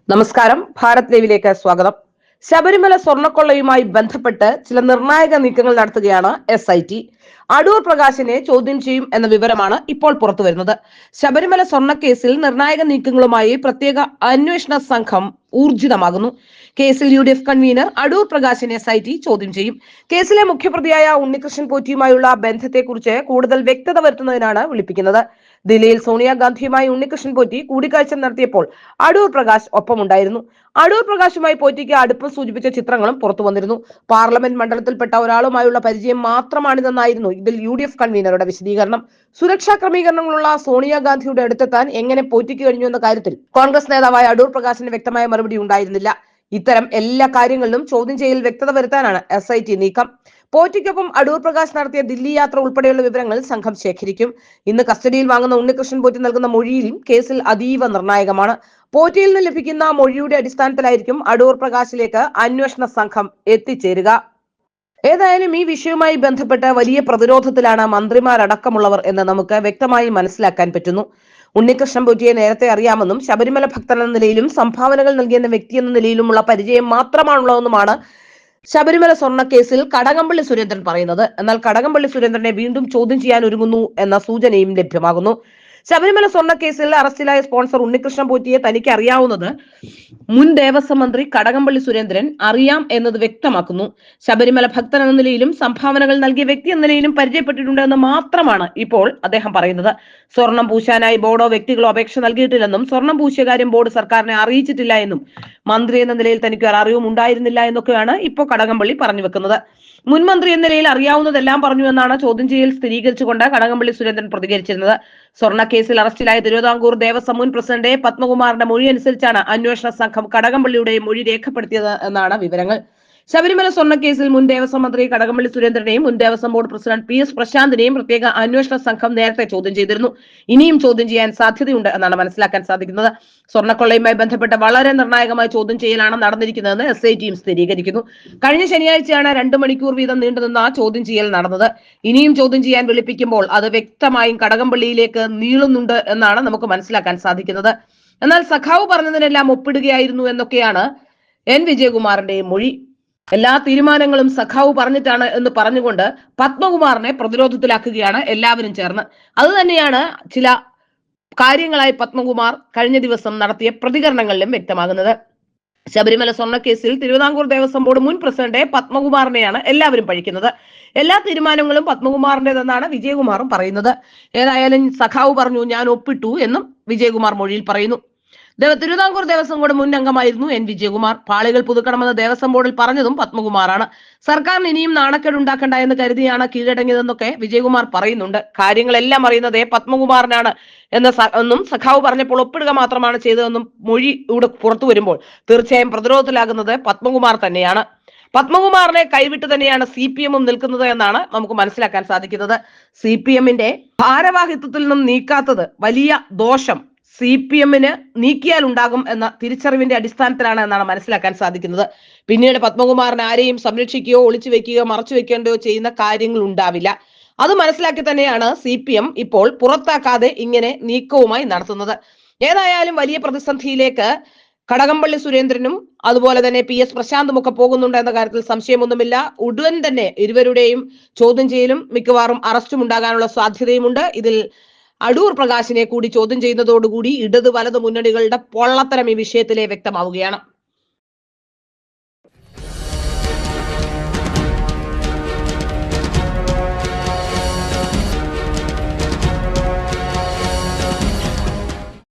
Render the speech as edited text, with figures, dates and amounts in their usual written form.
നമസ്കാരം. ഭാരത് ലൈവിലേക്ക് സ്വാഗതം. ശബരിമല സ്വർണ്ണക്കൊള്ളയുമായി ബന്ധപ്പെട്ട് ചില നിർണായക നീക്കങ്ങൾ നടത്തുകയാണ് SIT. അടൂർ പ്രകാശിനെ ചോദ്യം ചെയ്യും എന്ന വിവരമാണ് ഇപ്പോൾ പുറത്തുവരുന്നത്. ശബരിമല സ്വർണ്ണക്കേസിൽ നിർണായക നീക്കങ്ങളുമായി പ്രത്യേക അന്വേഷണ സംഘം ഊർജിതമാകുന്നു. കേസിൽ UDF കൺവീനർ അടൂർ പ്രകാശിനെ SIT ചോദ്യം ചെയ്യും. കേസിലെ മുഖ്യപ്രതിയായ ഉണ്ണികൃഷ്ണൻ പോറ്റിയുമായുള്ള ബന്ധത്തെക്കുറിച്ച് കൂടുതൽ വ്യക്തത വരുത്തുന്നതിനാണ് വിളിപ്പിക്കുന്നത്. ദില്ലിയിൽ സോണിയാഗാന്ധിയുമായി ഉണ്ണികൃഷ്ണൻ പോറ്റി കൂടിക്കാഴ്ച നടത്തിയപ്പോൾ അടൂർ പ്രകാശ് ഒപ്പമുണ്ടായിരുന്നു. അടൂർ പ്രകാശുമായി പോറ്റിക്ക് അടുപ്പം സൂചിപ്പിച്ച ചിത്രങ്ങളും പുറത്തു വന്നിരുന്നു. പാർലമെന്റ് മണ്ഡലത്തിൽപ്പെട്ട ഒരാളുമായുള്ള പരിചയം മാത്രമാണിതെന്നായിരുന്നു ഇതിൽ UDF കൺവീനറുടെ വിശദീകരണം. സുരക്ഷാ ക്രമീകരണങ്ങളുള്ള സോണിയാഗാന്ധിയുടെ അടുത്തെത്താൻ എങ്ങനെ പോറ്റിക്ക് കഴിഞ്ഞു എന്ന കാര്യത്തിൽ കോൺഗ്രസ് നേതാവായ അടൂർ പ്രകാശിന് വ്യക്തമായ മറുപടി ഉണ്ടായിരുന്നില്ല. ഇത്തരം എല്ലാ കാര്യങ്ങളിലും ചോദ്യം ചെയ്യൽ വ്യക്തത വരുത്താനാണ് SIT നീക്കം. പോറ്റിക്കൊപ്പം അടൂർ പ്രകാശ് നടത്തിയ ദില്ലി യാത്ര ഉൾപ്പെടെയുള്ള വിവരങ്ങൾ സംഘം ശേഖരിക്കും. ഇന്ന് കസ്റ്റഡിയിൽ വാങ്ങുന്ന ഉണ്ണികൃഷ്ണൻ പോറ്റി നൽകുന്ന മൊഴിയിലും കേസിൽ അതീവ നിർണായകമാണ്. പോറ്റിയിൽ നിന്ന് ലഭിക്കുന്ന മൊഴിയുടെ അടിസ്ഥാനത്തിലായിരിക്കും അടൂർ പ്രകാശിലേക്ക് അന്വേഷണ സംഘം എത്തിച്ചേരുക. ഏതായാലും ഈ വിഷയവുമായി ബന്ധപ്പെട്ട് വലിയ പ്രതിരോധത്തിലാണ് മന്ത്രിമാരടക്കമുള്ളവർ എന്ന് നമുക്ക് വ്യക്തമായി മനസ്സിലാക്കാൻ പറ്റുന്നു. ഉണ്ണികൃഷ്ണൻ പോറ്റിയെ നേരത്തെ അറിയാമെന്നും ശബരിമല ഭക്തൻ എന്ന നിലയിലും സംഭാവനകൾ നൽകിയെന്ന വ്യക്തി എന്ന നിലയിലുമുള്ള പരിചയം മാത്രമാണുള്ളതെന്നുമാണ് ശബരിമല സ്വർണ്ണ കേസിൽ കടകംപള്ളി സുരേന്ദ്രൻ പറയുന്നത്. എന്നാൽ കടകംപള്ളി സുരേന്ദ്രനെ വീണ്ടും ചോദ്യം ചെയ്യാൻ ഒരുങ്ങുന്നു എന്ന സൂചനയും ലഭ്യമാകുന്നു. ശബരിമല സ്വർണ്ണ കേസിൽ അറസ്റ്റിലായ സ്പോൺസർ ഉണ്ണികൃഷ്ണൻ പോറ്റിയെ തനിക്ക് അറിയാവുന്നത് മുൻ ദേവസ്വം മന്ത്രി കടകംപള്ളി സുരേന്ദ്രൻ അറിയാം എന്നത് വ്യക്തമാക്കുന്നു. ശബരിമല ഭക്തൻ എന്ന നിലയിലും സംഭാവനകൾ നൽകിയ വ്യക്തി എന്ന നിലയിലും പരിചയപ്പെട്ടിട്ടുണ്ട് എന്ന് മാത്രമാണ് ഇപ്പോൾ അദ്ദേഹം പറയുന്നത്. സ്വർണം പൂശാനായി ബോർഡോ വ്യക്തികളോ അപേക്ഷ നൽകിയിട്ടില്ലെന്നും സ്വർണം പൂശിയ കാര്യം ബോർഡ് സർക്കാരിനെ അറിയിച്ചിട്ടില്ല എന്നും മന്ത്രി എന്ന നിലയിൽ തനിക്ക് ഒരു അറിവും ഉണ്ടായിരുന്നില്ല എന്നൊക്കെയാണ് ഇപ്പോൾ കടകംപള്ളി പറഞ്ഞു വെക്കുന്നത്. മുൻ മന്ത്രി എന്ന നിലയിൽ അറിയാവുന്നതെല്ലാം പറഞ്ഞു എന്നാണ് ചോദ്യം ചെയ്യൽ സ്ഥിരീകരിച്ചുകൊണ്ട് കടകംപള്ളി സുരേന്ദ്രൻ പ്രതികരിച്ചിരുന്നത്. സ്വർണ്ണ കേസിൽ അറസ്റ്റിലായ തിരുവിതാംകൂർ ദേവസ്വം മുൻ പ്രസിഡന്റ് പത്മകുമാറിന്റെ മൊഴി അനുസരിച്ചാണ് അന്വേഷണ സംഘം കടകംപള്ളിയുടെ മൊഴി രേഖപ്പെടുത്തിയത് എന്നാണ് വിവരങ്ങൾ. ശബരിമല സ്വർണ്ണക്കേസിൽ മുൻ ദേവസ്വം മന്ത്രി കടകംപള്ളി സുരേന്ദ്രനെയും മുൻ ദേവസ്വം ബോർഡ് പ്രസിഡന്റ് PS പ്രശാന്തിനെയും പ്രത്യേക അന്വേഷണ സംഘം നേരത്തെ ചോദ്യം ചെയ്തിരുന്നു. ഇനിയും ചോദ്യം ചെയ്യാൻ സാധ്യതയുണ്ട് എന്നാണ് മനസ്സിലാക്കാൻ സാധിക്കുന്നത്. സ്വർണ്ണക്കൊള്ളയുമായി ബന്ധപ്പെട്ട് വളരെ നിർണായകമായ ചോദ്യം ചെയ്യലാണ് നടന്നിരിക്കുന്നതെന്ന് SITയും സ്ഥിരീകരിക്കുന്നു. കഴിഞ്ഞ ശനിയാഴ്ചയാണ് 2 മണിക്കൂർ വീതം നീണ്ടുനിന്ന ചോദ്യം ചെയ്യൽ നടന്നത്. ഇനിയും ചോദ്യം ചെയ്യാൻ വിളിപ്പിക്കുമ്പോൾ അത് വ്യക്തമായും കടകംപള്ളിയിലേക്ക് നീളുന്നുണ്ട് എന്നാണ് നമുക്ക് മനസ്സിലാക്കാൻ സാധിക്കുന്നത്. എന്നാൽ സഖാവ് പറഞ്ഞതിനെല്ലാം ഒപ്പിടുകയായിരുന്നു എന്നൊക്കെയാണ് വിജയകുമാറിന്റെ മൊഴി. എല്ലാ തീരുമാനങ്ങളും സഖാവ് പറഞ്ഞിട്ടാണ് എന്ന് പറഞ്ഞുകൊണ്ട് പത്മകുമാറിനെ പ്രതിരോധത്തിലാക്കുകയാണ് എല്ലാവരും ചേർന്ന്. അത് തന്നെയാണ് ചില കാര്യങ്ങളായി പത്മകുമാർ കഴിഞ്ഞ ദിവസം നടത്തിയ പ്രതികരണങ്ങളിലും വ്യക്തമാകുന്നത്. ശബരിമല സ്വർണ്ണക്കേസിൽ തിരുവിതാംകൂർ ദേവസ്വം ബോർഡ് മുൻ പ്രസിഡന്റ് പത്മകുമാറിനെയാണ് എല്ലാവരും പഴിക്കുന്നത്. എല്ലാ തീരുമാനങ്ങളും പത്മകുമാറിന്റേതെന്നാണ് വിജയകുമാറും പറയുന്നത്. ഏതായാലും സഖാവ് പറഞ്ഞു ഞാൻ ഒപ്പിട്ടു എന്നും വിജയകുമാർ മൊഴിയിൽ പറയുന്നു. തിരുവിതാംകൂർ ദേവസ്വം ബോർഡ് മുൻ അംഗമായിരുന്നു വിജയകുമാർ. പാളികൾ പുതുക്കണമെന്ന് ദേവസ്വം ബോർഡിൽ പറഞ്ഞതും പത്മകുമാറാണ്. സർക്കാരിന് ഇനിയും നാണക്കേട് ഉണ്ടാക്കണ്ട എന്ന് കരുതിയാണ് കീഴടങ്ങിയതെന്നൊക്കെ വിജയകുമാർ പറയുന്നുണ്ട്. കാര്യങ്ങളെല്ലാം അറിയുന്നത് പത്മകുമാറിനാണ് എന്നും സഖാവ് പറഞ്ഞപ്പോൾ ഒപ്പിടുക മാത്രമാണ് ചെയ്തതെന്നും മൊഴി ഇവിടെ പുറത്തു വരുമ്പോൾ തീർച്ചയായും പ്രതിരോധത്തിലാകുന്നത് പത്മകുമാർ തന്നെയാണ്. പത്മകുമാറിനെ കൈവിട്ട് തന്നെയാണ് CPM-ഉം നിൽക്കുന്നത് എന്നാണ് നമുക്ക് മനസ്സിലാക്കാൻ സാധിക്കുന്നത്. CPM-ന്റെ ഭാരവാഹിത്വത്തിൽ നിന്നും നീക്കാത്തത് വലിയ ദോഷം CPM-ന് നീക്കിയാൽ ഉണ്ടാകും എന്ന തിരിച്ചറിവിന്റെ അടിസ്ഥാനത്തിലാണ് എന്നാണ് മനസ്സിലാക്കാൻ സാധിക്കുന്നത്. പിന്നീട് പത്മകുമാറിന് ആരെയും സംരക്ഷിക്കുകയോ ഒളിച്ചു വെക്കുകയോ മറച്ചു വെക്കേണ്ടയോ ചെയ്യുന്ന കാര്യങ്ങൾ ഉണ്ടാവില്ല. അത് മനസ്സിലാക്കി തന്നെയാണ് CPM ഇപ്പോൾ പുറത്താക്കാതെ ഇങ്ങനെ നീക്കവുമായി നടത്തുന്നത്. ഏതായാലും വലിയ പ്രതിസന്ധിയിലേക്ക് കടകംപള്ളി സുരേന്ദ്രനും അതുപോലെ തന്നെ PS പ്രശാന്തും ഒക്കെ പോകുന്നുണ്ട് എന്ന കാര്യത്തിൽ സംശയമൊന്നുമില്ല. ഉടൻ തന്നെ ഇരുവരുടെയും ചോദ്യം ചെയ്യലും മിക്കവാറും അറസ്റ്റും ഉണ്ടാകാനുള്ള സാധ്യതയുമുണ്ട്. ഇതിൽ അടൂർ പ്രകാശിനെ കൂടി ചോദ്യം ചെയ്യുന്നതോടുകൂടി ഇടത് വലത് മുന്നണികളുടെ പൊള്ളത്തരം ഈ വിഷയത്തിലെ വ്യക്തമാവുകയാണ്.